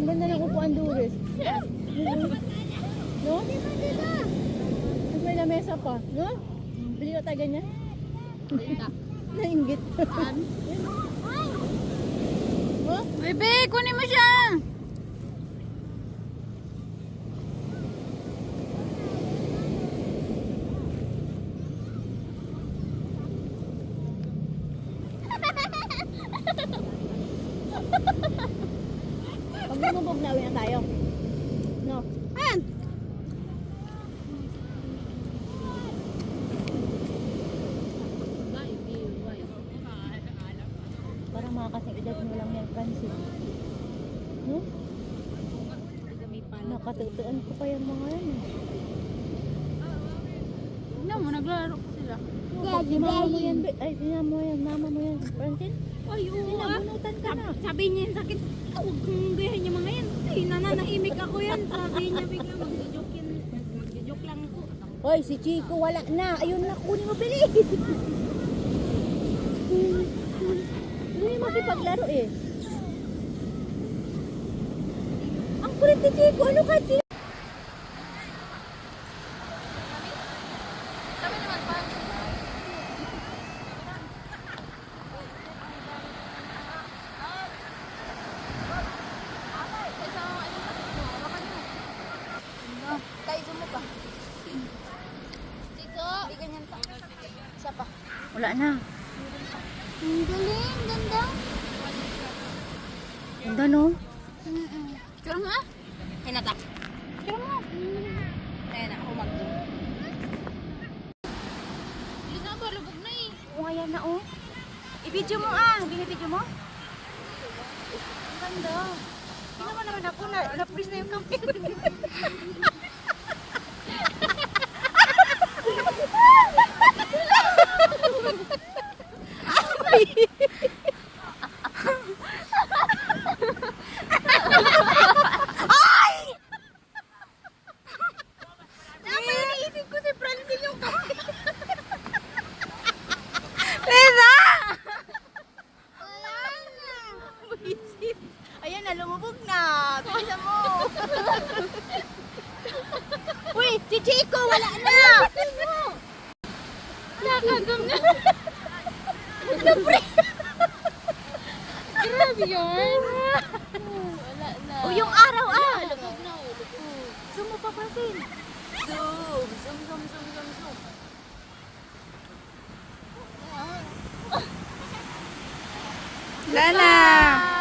Ang ganda ng upuan, Doris. No? Tapos may lamesa pa. No? Bili ka tayo ganyan? Nainggit. Oh? Bebe, kunin mo siya. Pag lumubog na, uwi na tayo. No? An? Parang mga kasing edad mo lang yan, Francis. No? Nakatutuan ko pa yung mga yan. Tignan mo, naglaro ko sila. Pag mama mo yan, ay, mama mo yan, Francis. Ay, oo ah. Sinabunutan ka na. Sabi niya yung sakit. Huwag kong gayahin niya mga yan. Ay, nananahimik ako yan. Sabi niya bigla magjo-joke lang ako. Hoy, si Chico wala na. Ayun na, kunin mo, bili. Hindi makipaglaro eh. Ang kulit ni Chico. Ano kasi? Wala na. Ang galing, ganda. Ganda no? Kira mo ah. Ay, natak. Kira mo. Ayan na, ako mag-zoom. Hindi na ba, lubog na eh. Oo, ayan na oh. I-video mo ah. Binibidyo mo? Ang ganda. Tingnan mo naman ako na. Na-freeze na yung camera. Ayan na, lumubog na. Bilisan mo. Uy, si Chico, wala na. Nakagam na. Grabe yun. Wala na. O yung araw ah. Lubog na. Lubog. Zoom mo pa, Francine. Zoom. Lala.